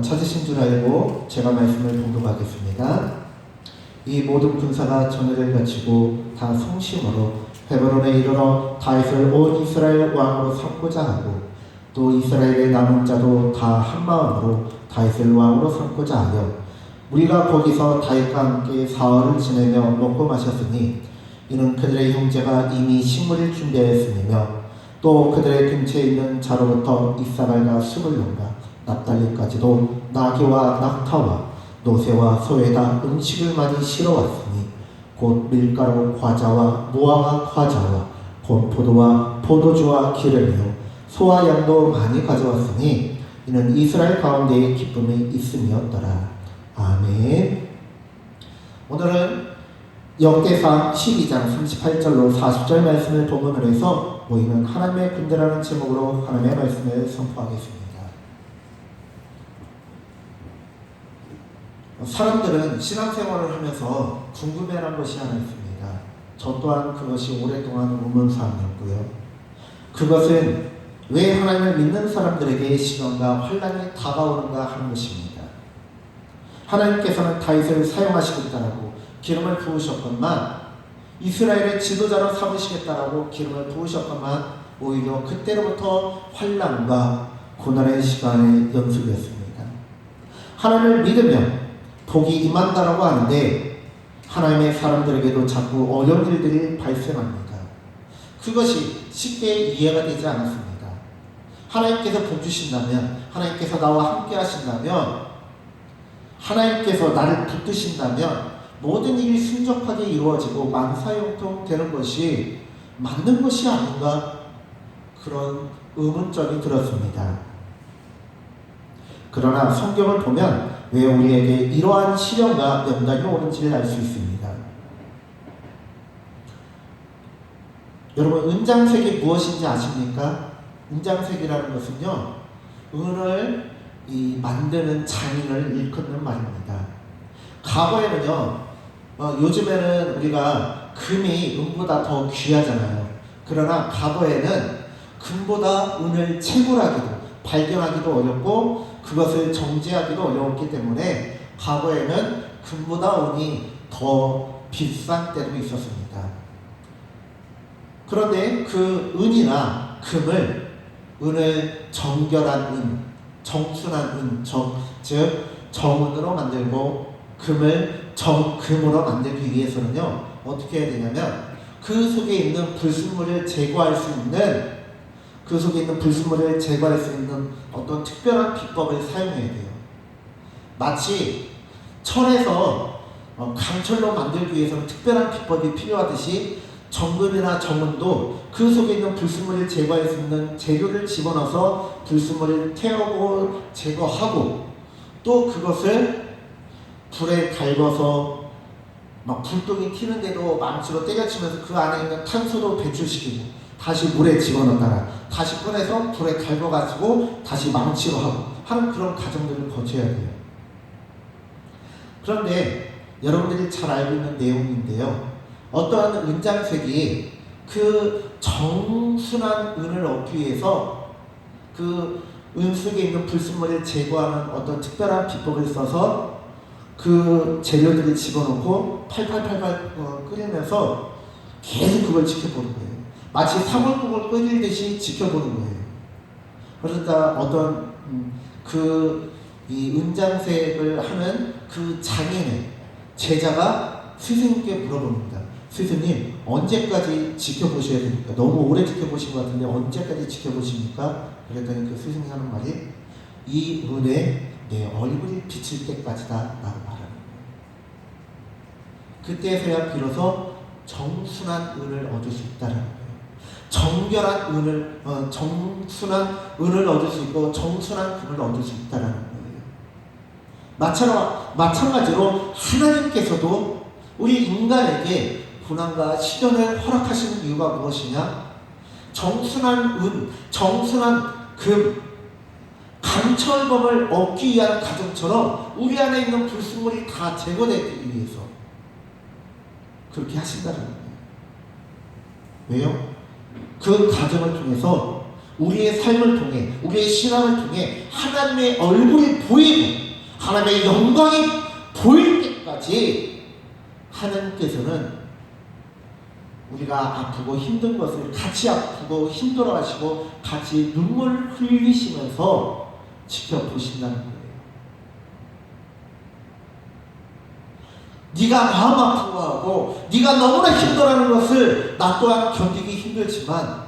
찾으신 줄 알고 제가 말씀을 봉독하겠습니다. 이 모든 군사가 전열을 갖추고 다 성심으로 헤브론에 이르러 다윗을 온 이스라엘 왕으로 삼고자 하고 또 이스라엘의 남은 자도 다 한마음으로 다윗을 왕으로 삼고자 하여 우리가 거기서 다윗과 함께 사흘을 지내며 먹고 마셨으니 이는 그들의 형제가 이미 식물을 준비하였음이며 또 그들의 근처에 있는 자로부터 이사갈과 스불론과 납달리까지도 나귀와 낙타와 노새와 소에다 음식을 많이 실어왔으니 곧 밀가루 과자와 무화과 과자와 곤포도와 포도주와 기름이요 소와 양도 많이 가져왔으니 이는 이스라엘 가운데에 기쁨이 있음이었더라. 아멘. 오늘은 역대상 12장 38절로 40절 말씀을 본문으로 해서 모이는 하나님의 군대라는 제목으로 하나님의 말씀을 선포하겠습니다. 사람들은 신앙생활을 하면서 궁금해하는 것이 하나 있습니다. 저 또한 그것이 오랫동안 의문사항이었고요. 그것은 왜 하나님을 믿는 사람들에게 시련과 환난이 다가오는가 하는 것입니다. 하나님께서는 다윗을 사용하시겠다라고 기름을 부으셨건만 이스라엘의 지도자로 삼으시겠다라고 기름을 부으셨건만 오히려 그때로부터 환난과 고난의 시간의 연속이었습니다. 하나님을 믿으면 복이 임한다라고 하는데 하나님의 사람들에게도 자꾸 어려운 일들이 발생합니다. 그것이 쉽게 이해가 되지 않았습니다. 하나님께서 복 주신다면, 하나님께서 나와 함께 하신다면, 하나님께서 나를 붙드신다면 모든 일이 순적하게 이루어지고 만사형통 되는 것이 맞는 것이 아닌가, 그런 의문점이 들었습니다. 그러나 성경을 보면 왜 우리에게 이러한 시련과 연단이 오는지를 알 수 있습니다. 여러분, 은장색이 무엇인지 아십니까? 은장색이라는 것은요, 은을 만드는 장인을 일컫는 말입니다. 과거에는요, 요즘에는 우리가 금이 은보다 더 귀하잖아요. 그러나 과거에는 금보다 은을 채굴하기도, 발견하기도 어렵고 그것을 정제하기도 어려웠기 때문에 과거에는 금보다 은이 더 비싼 때도 있었습니다. 그런데 그 은이나 은을 정결한 은, 정순한 은, 즉 정은으로 만들고 금을 정금으로 만들기 위해서는요, 어떻게 해야 되냐면 그 속에 있는 불순물을 제거할 수 있는 어떤 특별한 비법을 사용해야 돼요. 마치 철에서 강철로 만들기 위해서는 특별한 비법이 필요하듯이 정금이나 정은도 그 속에 있는 불순물을 제거할 수 있는 재료를 집어넣어서 불순물을 태우고 제거하고 또 그것을 불에 달궈서 막 불똥이 튀는데도 망치로 때려치면서 그 안에 있는 탄소도 배출시키고 다시 물에 집어넣다가 다시 꺼내서 불에 달궈가지고 다시 망치로 하고 하는 그런 과정들을 거쳐야 돼요. 그런데 여러분들이 잘 알고 있는 내용인데요, 어떠한 은장색이 그 정순한 은을 얻기 위해서 그 은 속에 있는 불순물을 제거하는 어떤 특별한 비법을 써서 그 재료들을 집어넣고 팔팔 끓이면서 계속 그걸 지켜보는 거예요. 마치 사골국을 끓이듯이 지켜보는 거예요. 그러다 어떤 이 은장색을 하는 그 장인의 제자가 스승님께 물어봅니다. 스승님, 언제까지 지켜보셔야 됩니까? 너무 오래 지켜보신 것 같은데 언제까지 지켜보십니까? 그랬더니 그 스승이 하는 말이 이 은에 내 얼굴이 비칠 때까지다 라고 말합니다. 그때서야 비로소 정순한 은을 얻을 수 있다는 거예요. 정결한 은을, 정순한 은을 얻을 수 있고 정순한 금을 얻을 수 있다는 거예요. 마찬가지로 하나님께서도 우리 인간에게 고난과 시련을 허락하시는 이유가 무엇이냐? 정순한 은, 정순한 금, 강철검을 얻기 위한 과정처럼 우리 안에 있는 불순물이 다 제거되기 위해서 그렇게 하신다는 거예요. 왜요? 그 과정을 통해서 우리의 삶을 통해, 우리의 신앙을 통해 하나님의 얼굴이 보이고 하나님의 영광이 보일 때까지 하나님께서는 우리가 아프고 힘든 것을 같이 아프고 힘들어하시고 같이 눈물 흘리시면서 지켜보신다는 거예요. 네가 마음 아픈 거하고 네가 너무나 힘들어하는 것을 나 또한 견디기 힘들지만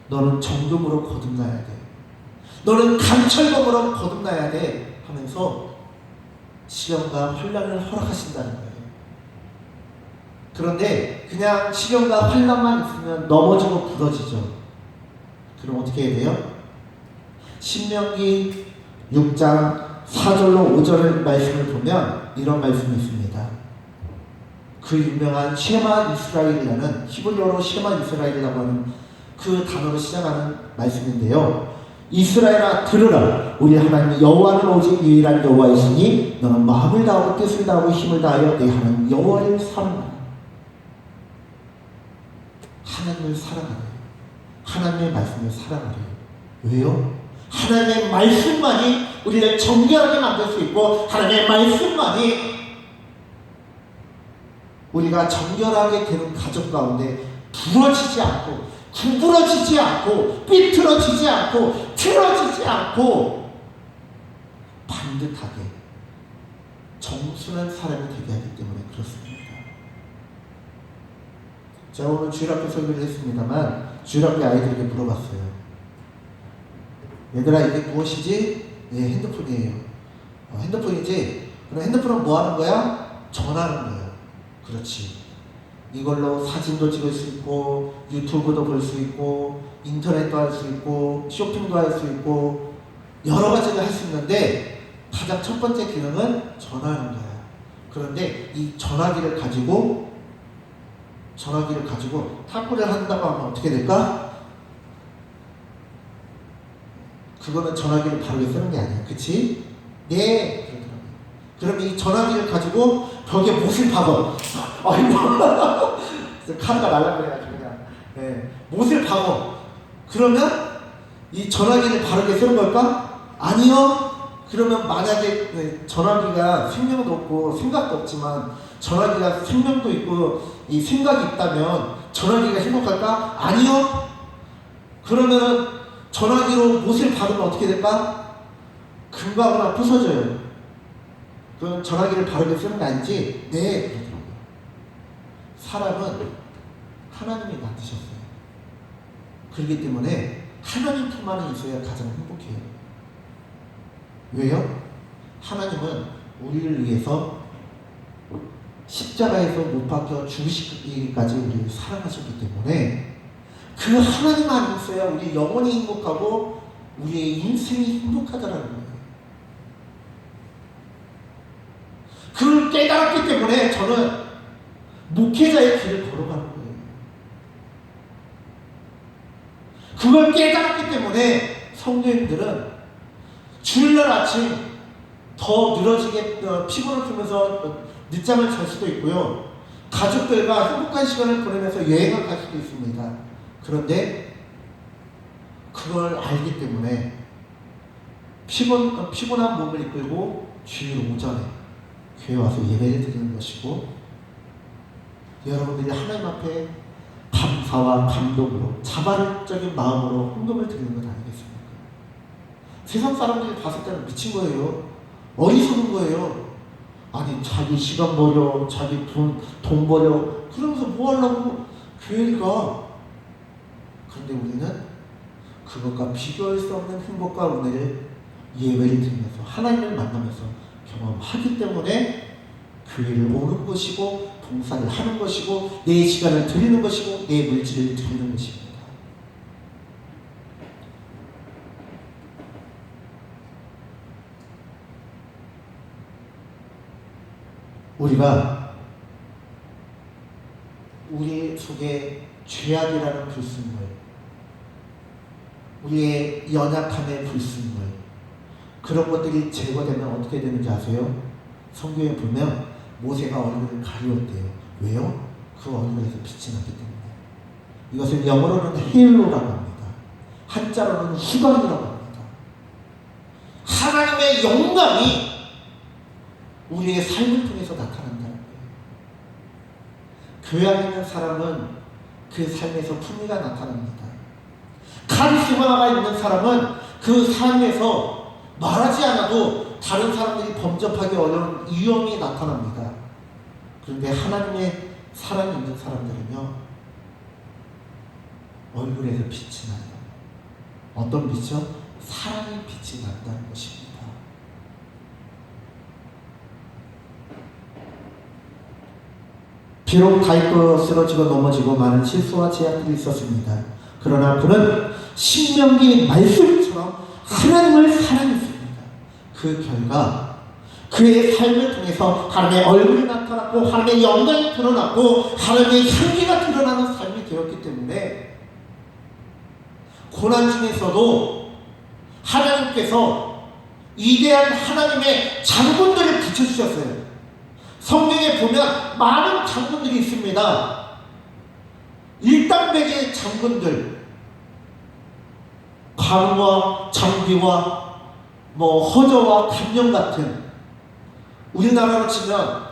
너는 정금으로 거듭나야 돼. 너는 강철검으로 거듭나야 돼 하면서 시련과 환난을 허락하신다는 거예요. 그런데 그냥 시련과 환난만 있으면 넘어지고 부러지죠. 그럼 어떻게 해야 돼요? 신명기 6장 4절로 5절 말씀을 보면 이런 말씀이 있습니다. 그 유명한 쉐마 이스라엘이라는 히브리어로 쉐마 이스라엘이라고 하는 그 단어로 시작하는 말씀인데요. 이스라엘아 들으라. 우리 하나님 여호와는 오직 유일한 여호와이시니 너는 마음을 다하고 뜻을 다하고 힘을 다하여 내 하나님 여호와를 사랑하라. 하나님을 사랑하래요. 하나님의 말씀을 사랑하래요. 왜요? 하나님의 말씀만이 우리를 정결하게 만들 수 있고 하나님의 말씀만이 우리가 정결하게 되는 가정 가운데 부러지지 않고 구부러지지 않고 삐뚤어지지 않고 틀어지지 않고 반듯하게 정순한 사람이 되게 하기 때문에 그렇습니다. 제가 오늘 주일학교 설교를 했습니다만 주일학교 아이들에게 물어봤어요. 얘들아 이게 무엇이지? 예, 핸드폰이에요. 핸드폰이지? 그럼 핸드폰은 뭐 하는 거야? 전화하는 거예요. 그렇지. 이걸로 사진도 찍을 수 있고 유튜브도 볼 수 있고 인터넷도 할 수 있고 쇼핑도 할 수 있고 여러 가지를 할 수 있는데 가장 첫 번째 기능은 전화하는 거야. 그런데 이 전화기를 가지고 탁구를 한다고 하면 어떻게 될까? 그거는 전화기를 바르게 쓰는 게 아니야. 그치? 네. 그러더라고요. 그럼 이 전화기를 가지고 벽에 못을 박어. 아이고. 카드가 날라버려가지고 그냥. 네. 못을 박어. 그러면 이 전화기를 바르게 쓰는 걸까? 아니요. 그러면 만약에 전화기가 생명도 없고 생각도 없지만 전화기가 생명도 있고 이 생각이 있다면 전화기가 행복할까? 아니요. 그러면은 전화기로 못을 바르면 어떻게 될까? 금방이나 부서져요. 그건 전화기를 바르게 쓰는 게 아니지? 네, 그러더라고요. 사람은 하나님이 만드셨어요. 그렇기 때문에 하나님 품 안에 있어야 가장 행복해요. 왜요? 하나님은 우리를 위해서 십자가에서 못 박혀 죽으시기까지 우리를 사랑하셨기 때문에 그 하나님 안에 있어야 우리 영혼이 행복하고 우리의 인생이 행복하다는 거예요. 그걸 깨달았기 때문에 저는 목회자의 길을 걸어가는 거예요. 그걸 깨달았기 때문에 성도님들은 주일날 아침 더 늘어지게 피곤을 풀면서 늦잠을 잘 수도 있고요. 가족들과 행복한 시간을 보내면서 여행을 갈 수도 있습니다. 그런데 그걸 알기 때문에 피곤한 몸을 이끌고 주일 오전에 교회 와서 예배를 드리는 것이고 여러분들이 하나님 앞에 감사와 감동으로 자발적인 마음으로 헌금을 드리는 것 아니겠습니까? 세상 사람들이 봤을 때는 미친 거예요. 어리석은 거예요. 아니 자기 시간 버려, 자기 돈 버려 그러면서 뭐 하려고 교회를 가. 그런데 우리는 그것과 비교할 수 없는 행복과 은혜를 예배를 드리면서 하나님을 만나면서 경험하기 때문에 교회를 오는 것이고 봉사를 하는 것이고 내 시간을 드리는 것이고 내 물질을 드리는 것입니다. 우리가 우리 속에 죄악이라는 불순물, 우리의 연약함의 불순물, 그런 것들이 제거되면 어떻게 되는지 아세요? 성경에 보면 모세가 얼굴을 가리웠대요. 왜요? 그 얼굴에서 빛이 나기 때문에. 이것을 영어로는 헤일로라고 합니다. 한자로는 후광이라고 합니다. 하나님의 영광이 우리의 삶을 통해서 나타난다는 거예요. 교회 안에 있는 사람은 그 삶에서 품위가 나타납니다. 카리스마가 있는 사람은 그 삶에서 말하지 않아도 다른 사람들이 범접하기 어려운 위험이 나타납니다. 그런데 하나님의 사랑이 있는 사람들은요, 얼굴에서 빛이 나요. 어떤 빛이요? 사랑의 빛이 난다는 것입니다. 비록 다윗도 쓰러지고 넘어지고 많은 실수와 제약들이 있었습니다. 그러나 그는 신명기 말씀처럼 하나님을 사랑했습니다. 그 결과 그의 삶을 통해서 하나님의 얼굴이 나타났고 하나님의 영광이 드러났고 하나님의 향기가 드러나는 삶이 되었기 때문에 고난 중에서도 하나님께서 위대한 하나님의 장군들을 붙여주셨어요. 성경에 보면 많은 장군들이 있습니다. 일당백의 장군들, 관우와 장비와 허저와 간령 같은, 우리나라로 치면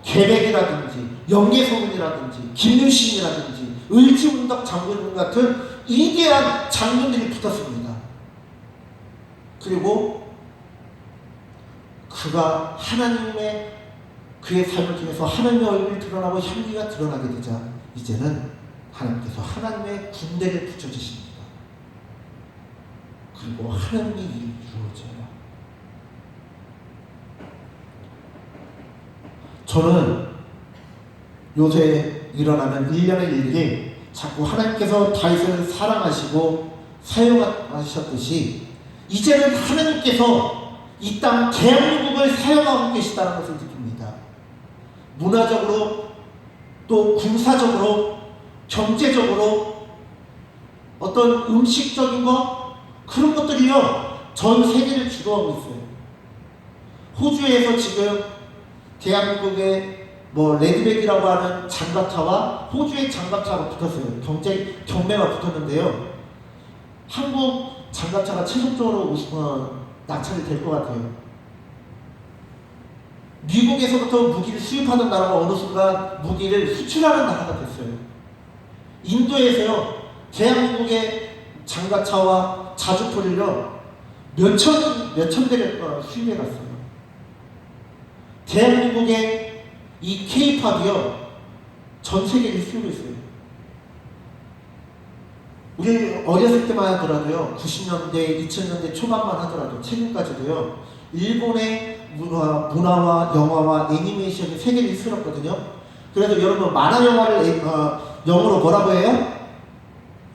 계백이라든지 영계성군이라든지 김유신이라든지 을지문덕 장군 같은 위대한 장군들이 붙었습니다. 그리고 그가 그의 삶을 통해서 하나님의 얼굴이 드러나고 향기가 드러나게 되자 이제는 하나님께서 하나님의 군대를 붙여주십니다. 그리고 하나님의 일이 이루어져요. 저는 요새 일어나는 일련의 일들이 자꾸 하나님께서 다윗을 사랑하시고 사용하셨듯이 이제는 하나님께서 이 땅 대한민국을 사용하고 계시다는 것을 느낍니다. 문화적으로 또 군사적으로 경제적으로 어떤 음식적인 것 그런 것들이요 전 세계를 주도하고 있어요. 호주에서 지금 대한민국의 레드백이라고 하는 장갑차와 호주의 장갑차가 붙었어요. 경매가 붙었는데요. 한국 장갑차가 최종적으로 낙찰이 될 것 같아요. 미국에서부터 무기를 수입하던 나라가 어느 순간 무기를 수출하는 나라가 됐어요. 인도에서요 대한민국의 장갑차와 자주포를요 몇천 대를 수입해 갔어요. 대한민국의 이 K-팝이요 전 세계를 휩쓸고 있어요. 우리 어렸을 때만 하더라도요 90년대, 2000년대 초반만 하더라도 최근까지도요 일본의 문화와 영화와 애니메이션이 세계를 휩쓸었거든요. 그래서 여러분 만화 영화를 영어로 뭐라고 해요?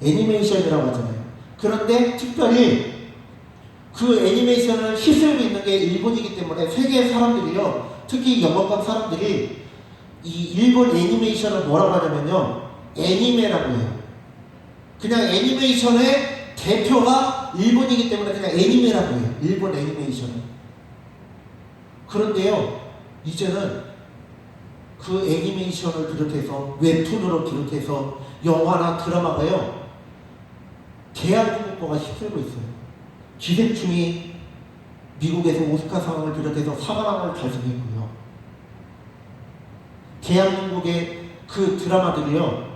애니메이션이라고 하잖아요. 그런데 특별히 그 애니메이션을 휩쓸고 있는 게 일본이기 때문에 세계 사람들이요 특히 영어권 사람들이 이 일본 애니메이션을 뭐라고 하냐면요 애니메라고 해요. 그냥 애니메이션의 대표가 일본이기 때문에 그냥 애니메라고 해요. 일본 애니메이션은. 그런데요 이제는 그 애니메이션을 비롯해서 웹툰으로 비롯해서 영화나 드라마가요 대한민국 거가 휩쓸고 있어요. 기생충이 미국에서 오스카상을 비롯해서 사관왕을 달성했고요. 대한민국의 그 드라마들이요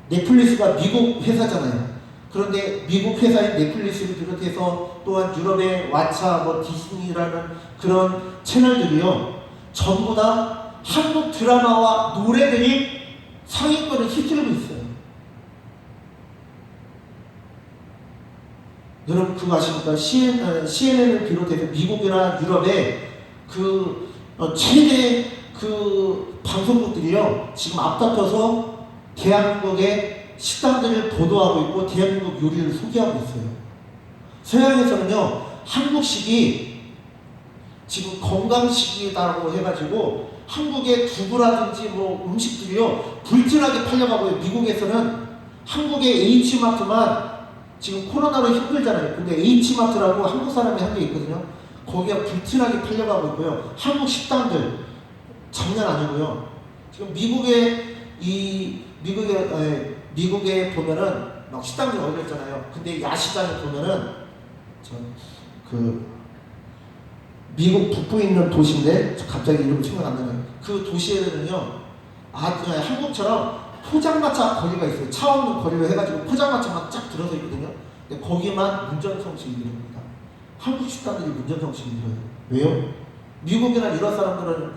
넷플릭스가 미국 회사잖아요. 그런데 미국 회사인 넷플릭스를 비롯해서 또한 유럽의 왓챠, 디즈니라는 그런 채널들이요 전부 다 한국 드라마와 노래들이 상위권을 휩쓸고 있어요. 여러분 그거 아십니까? CNN을 비롯해서 미국이나 유럽의 그 최대 그 방송국들이요 지금 앞다퉈서 대한민국의 식당들을 보도하고 있고 대한민국 요리를 소개하고 있어요. 서양에서는요 한국식이 지금 건강식이라고 해가지고 한국의 두부라든지 음식들이요 불진하게 팔려가고요. 미국에서는 한국의 H마트만 지금 코로나로 힘들잖아요. 근데 H마트라고 한국 사람이 한 게 있거든요. 거기가 불티나게 팔려가고 있고요. 한국 식당들 장난 아니고요. 지금 미국에 보면은 막 식당들 열렸잖아요. 근데 야시장에 보면은 미국 북부에 있는 도시인데 갑자기 이름 생각 안 나네요. 그 도시에는요, 한국처럼 포장마차 거리가 있어요. 차 없는 거리로 해가지고 포장마차만 쫙 들어서 있거든요. 근데 거기만 문전성시 이룹니다. 한국 식당들이 문전성시 이뤄요. 왜요? 미국이나 이런 사람들은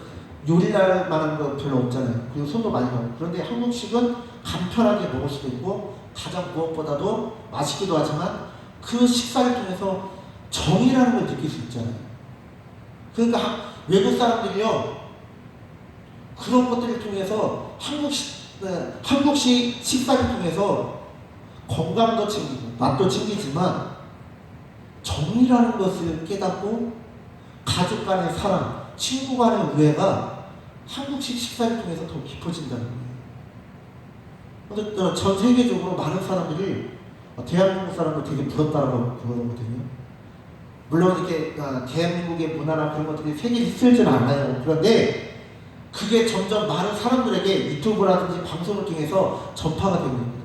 요리할 만한 거 별로 없잖아요. 그리고 손도 많이 가고. 그런데 한국식은 간편하게 먹을 수도 있고 가장 무엇보다도 맛있기도 하지만 그 식사를 통해서 정이라는 걸 느낄 수 있잖아요. 그러니까 외국 사람들이요, 그런 것들을 통해서 한국식 식사를 통해서 건강도 챙기고 맛도 챙기지만 정이라는 것을 깨닫고 가족 간의 사랑, 친구 간의 우애가 한국식 식사를 통해서 더 깊어진다는 거예요. 근데 전 세계적으로 많은 사람들이 대한민국 사람들 되게 부럽다고 그러거든요. 물론 이렇게 대한민국의 문화나 그런 것들이 세계에 있을지는 않아요. 그런데 그게 점점 많은 사람들에게 유튜브라든지 방송을 통해서 전파가 되고 있거든요.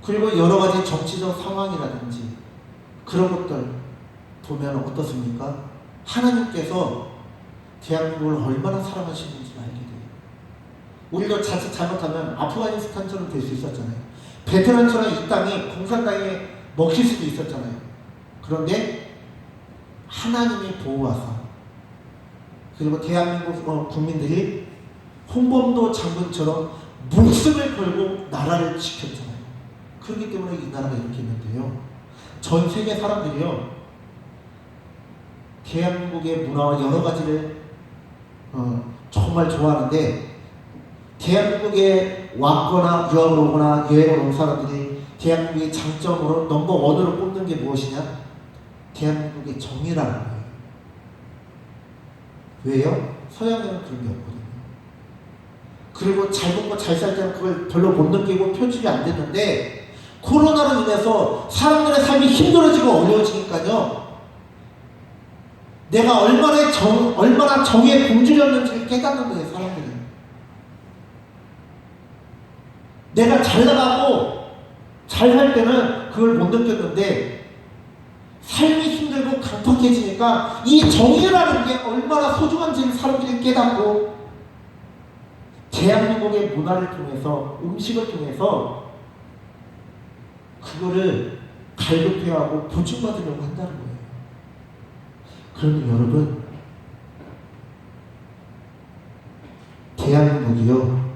그리고 여러 가지 정치적 상황이라든지 그런 것들 보면 어떻습니까? 하나님께서 대한민국을 얼마나 사랑하시는지 알게 돼요. 우리가 자칫 잘못하면 아프가니스탄처럼 될 수 있었잖아요. 베트남처럼 이 땅이 공산당에 먹힐 수도 있었잖아요. 그런데 하나님이 보호하사 그리고 대한민국 국민들이 홍범도 장군처럼 목숨을 걸고 나라를 지켰잖아요. 그렇기 때문에 이 나라가 이렇게 있는데요. 전 세계 사람들이요, 대한민국의 문화와 여러 가지를 정말 좋아하는데 대한민국에 왔거나 유학을 오거나 여행을 온 사람들이 대한민국의 장점으로 넘버원으로 꼽는 게 무엇이냐? 대한민국의 정의라는 거예요. 왜요? 서양에는 그런 게 없거든요. 그리고 잘 먹고 잘 살 때는 그걸 별로 못 느끼고 표출이 안 됐는데 코로나로 인해서 사람들의 삶이 힘들어지고 어려워지니까요, 내가 얼마나 정의에 굶주렸는지를 깨닫는 거예요, 사람들이. 내가 잘 나가고 잘 살 때는 그걸 못 느꼈는데 삶이 힘들고 강팍해지니까 이 정의라는 게 얼마나 소중한지를 사람들이 깨닫고 대한민국의 문화를 통해서 음식을 통해서 그거를 갈급해하고 보충받으려고 한다는 거예요. 그러면 여러분, 대한민국이요,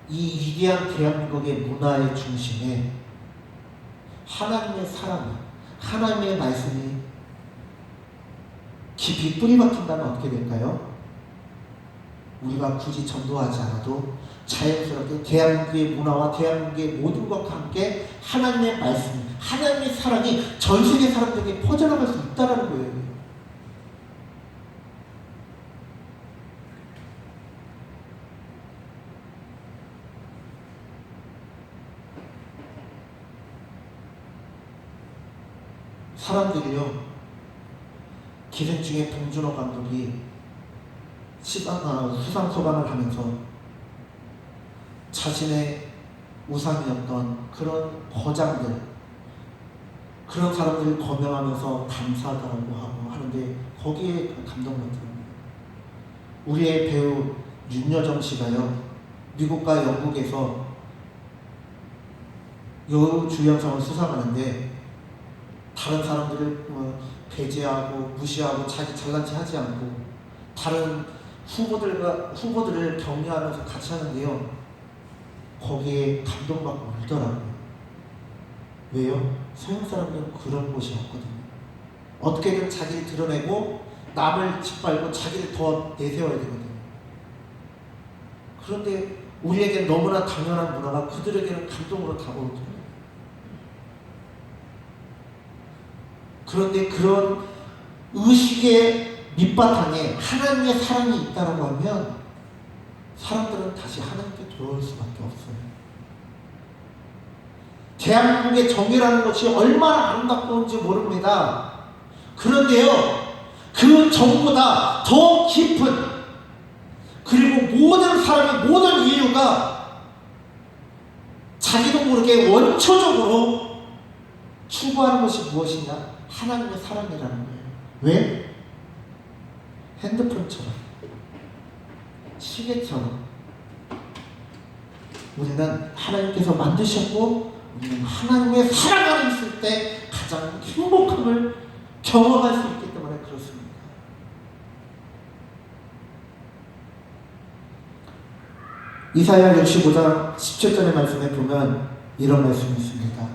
이 위대한 대한민국의 문화의 중심에 하나님의 사랑이, 하나님의 말씀이 깊이 뿌리박힌다면 어떻게 될까요? 우리가 굳이 전도하지 않아도 자연스럽게 대한민국의 문화와 대한민국의 모든 것과 함께 하나님의 말씀, 하나님의 사랑이 전 세계 사람들에게 퍼져나갈 수 있다는 거예요. 사람들이요, 기생충의 봉준호 감독이 수상 소감을 하면서 자신의 우상이었던 그런 거장들, 그런 사람들을 거명하면서 감사하다고 하고 하는데 거기에 감동받더라고요. 우리의 배우 윤여정 씨가요, 미국과 영국에서 여우주연상을 수상하는데 다른 사람들을 배제하고 무시하고 자기 잘난 체 하지 않고 다른 후보들을 격려하면서 같이 하는데요, 거기에 감동받고 울더라고요. 왜요? 서양 사람들은 그런 곳이 없거든요. 어떻게든 자기를 드러내고 남을 짓밟고 자기를 더 내세워야 되거든요. 그런데 우리에게는 너무나 당연한 문화가 그들에게는 감동으로 다가오거든요. 그런데 그런 의식의 밑바탕에 하나님의 사랑이 있다고 하면 사람들은 다시 하나님께 돌아올 수밖에 없어요. 대한민국의 정의라는 것이 얼마나 아름답던지 모릅니다. 그런데요, 그 정보다 더 깊은, 그리고 모든 사람의 모든 인류가 자기도 모르게 원초적으로 추구하는 것이 무엇이냐? 하나님의 사랑이라는 거예요. 왜? 핸드폰처럼, 시계처럼 우리는 하나님께서 만드셨고 우리는 하나님의 사랑 안에 있을 때 가장 행복함을 경험할 수 있기 때문에 그렇습니다. 이사야 65장 17절의 말씀에 보면 이런 말씀이 있습니다.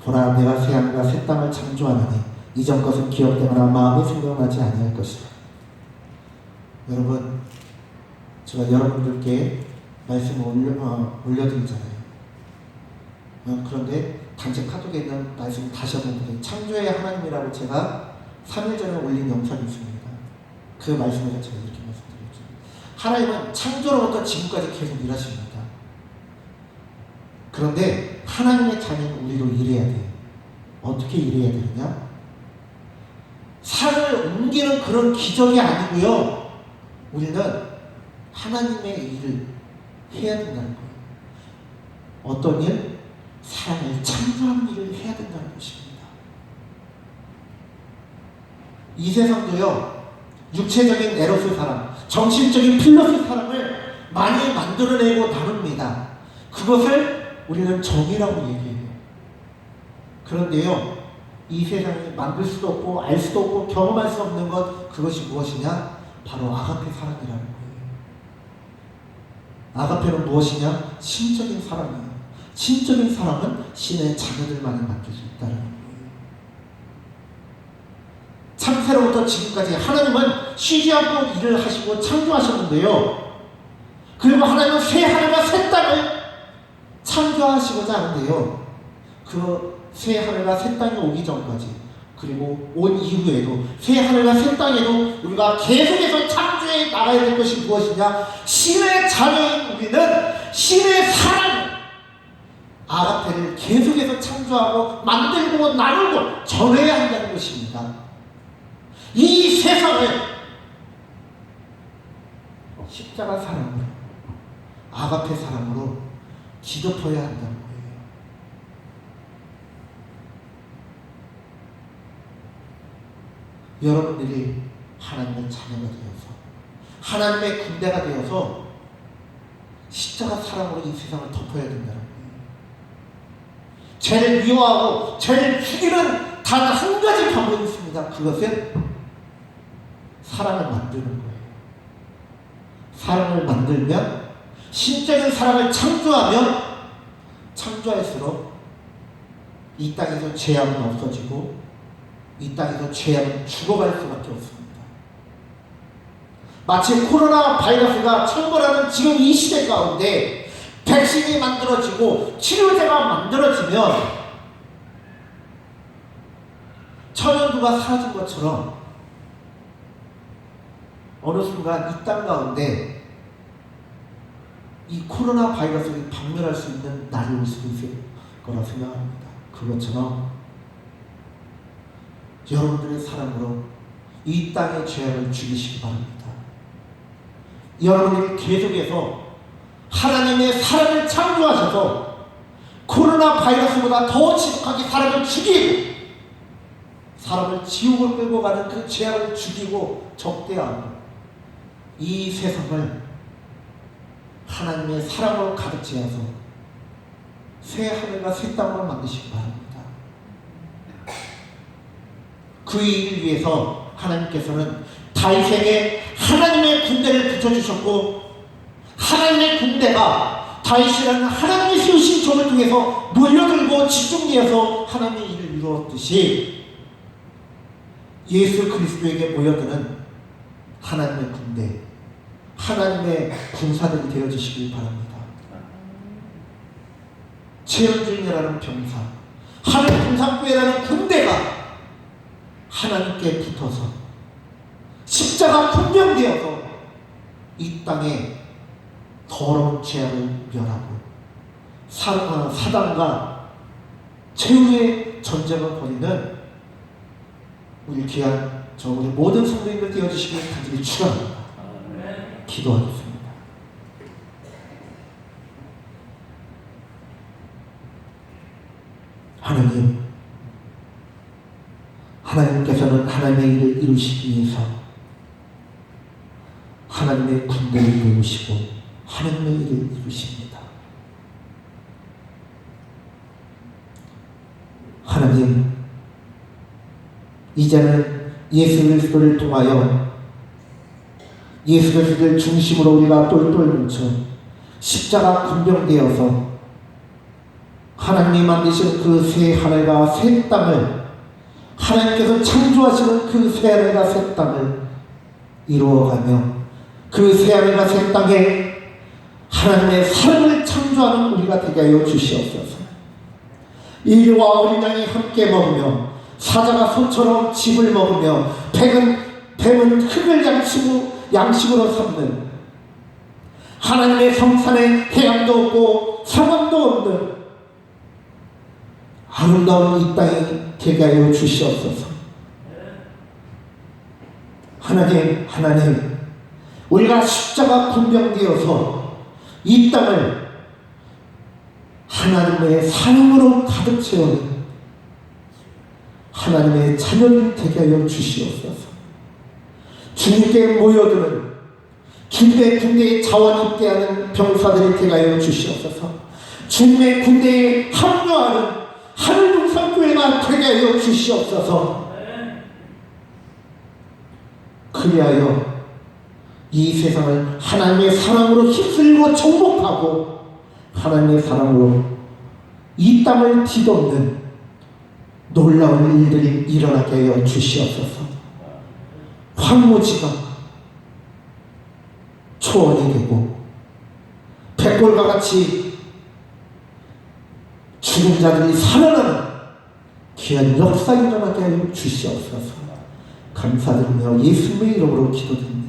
보라, 내가 새 하늘과 새 땅을 창조하노니 이전 것은 기억되거나 마음이 생각나지 아니할 것이다. 여러분, 제가 여러분들께 말씀을 올려드리잖아요. 그런데 단체 카톡에 있는 말씀을 다시 한번 드려요. 창조의 하나님이라고 제가 3일 전에 올린 영상이 있습니다. 그 말씀에서 제가 이렇게 말씀드렸죠. 하나님은 창조로부터 지금까지 계속 일하십니다. 그런데 하나님의 자녀는 우리도 일해야 돼요. 어떻게 일해야 되느냐? 산을 옮기는 그런 기적이 아니고요. 우리는 하나님의 일을 해야 된다는 거예요. 어떤 일? 사람을 창조하는 일을 해야 된다는 것입니다. 이 세상도요, 육체적인 에로스 사람, 정신적인 필로스 사람을 많이 만들어내고 나눕니다. 그것을 우리는 정의라고 얘기해요. 그런데요, 이 세상이 만들 수도 없고 알 수도 없고 경험할 수 없는 것, 그것이 무엇이냐? 바로 아가페 사랑이라는 거예요. 아가페는 무엇이냐? 신적인 사랑이에요. 신적인 사랑은 신의 자녀들만이 맡길 수 있다는 거예요. 창세로부터 지금까지 하나님은 쉬지 않고 일을 하시고 창조하셨는데요. 그리고 하나님은 새 하늘과 새 땅을 창조하시고자 하는데요. 그 새 하늘과 새 땅이 오기 전까지, 그리고 온 이후에도 새 하늘과 새 땅에도 우리가 계속해서 창조해 나가야 될 것이 무엇이냐? 신의 자녀인 우리는 신의 사랑, 아가페를 계속해서 창조하고 만들고 나누고 전해야 한다는 것입니다. 이 세상을 십자가 사랑으로, 아가페 사랑으로 뒤덮어야 한다는 거예요. 여러분들이 하나님의 자녀가 되어서, 하나님의 군대가 되어서 십자가 사랑으로 이 세상을 덮어야 된다는 거예요. 죄를 미워하고 죄를 죽이는 단 한 가지 방법이 있습니다. 그것은 사랑을 만드는 거예요. 사랑을 만들면, 신적인 사랑을 창조하면, 창조할수록 이 땅에서 죄악은 없어지고 이 땅에서 죄악은 죽어갈 수밖에 없습니다. 마치 코로나 바이러스가 창궐하는 지금 이 시대 가운데 백신이 만들어지고 치료제가 만들어지면 천연두가 사라진 것처럼 어느 순간 이 땅 가운데 이 코로나 바이러스를 박멸할 수 있는 날이 올 수도 있을 거라 생각합니다. 그것처럼 여러분들의 사랑으로 이 땅의 죄악을 죽이시기 바랍니다. 여러분들이 계속해서 하나님의 사랑을 창조하셔서 코로나 바이러스보다 더 지독하게 사람을 죽이고 사람을 지옥을 끌고 가는 그 죄악을 죽이고 적대하고 이 세상을 하나님의 사랑으로 가득 채워서 새 하늘과 새 땅으로 만드시기 바랍니다. 그 일을 위해서 하나님께서는 다윗에게 하나님의 군대를 붙여주셨고, 하나님의 군대가 다윗이라는 하나님이 세우신 종을 통해서 몰려들고 집중되어서 하나님의 일을 이루었듯이 예수 그리스도에게 모여드는 하나님의 군대, 하나님의 군사들이 되어주시길 바랍니다. 최현준이라는 병사, 하늘 군사교회라는 군대가 하나님께 붙어서 십자가 분명되어서 이 땅에 더러운 죄악을 멸하고 사단과 최후의 전쟁을 벌이는 우리 귀한 우리 모든 성도님들 되어주시길 간절히 축원합니다. 기도하겠습니다. 하나님께서는 하나님의 일을 이루시기 위해서 하나님의 군대를 놓으시고 하나님의 일을 이루십니다. 하나님, 이제는 예수 그리스도를 통하여 예수 그리스도를 중심으로 우리가 똘똘 뭉쳐 십자가 군병되어서 하나님이 만드신 그 새 하늘과 새 땅을, 하나님께서 창조하시는 그 새 하늘과 새 땅을 이루어가며 그 새 하늘과 새 땅에 하나님의 사랑을 창조하는 우리가 되게 하여 주시옵소서. 이리와 어린 양이 함께 먹으며 사자가 소처럼 짚을 먹으며 뱀은 흙을 양식으로 삼는 하나님의 성산에 해양도 없고 상암도 없는 아름다운 이 땅에 되게 하여 주시옵소서. 하나님, 우리가 십자가 군병되어서 이 땅을 하나님의 사랑으로 가득 채우는 하나님의 자녀를 되게 하여 주시옵소서. 주님께 모여드는 주님의 군대에 자원 있게 하는 병사들이 되게 하여 주시옵소서. 주님의 군대에 합류하는 하늘동산교회가 되게 하여 주시옵소서. 그리하여 이 세상을 하나님의 사랑으로 휩쓸고 정복하고 하나님의 사랑으로 이 땅을 뒤덮는 놀라운 일들이 일어나게 하여 주시옵소서. 황무지가 초원이 되고 백골과 같이 죽은 자들이 살아나는 귀한 역사 일어나게 하여 주시옵소서. 감사드리며 예수님의 이름으로 기도드립니다.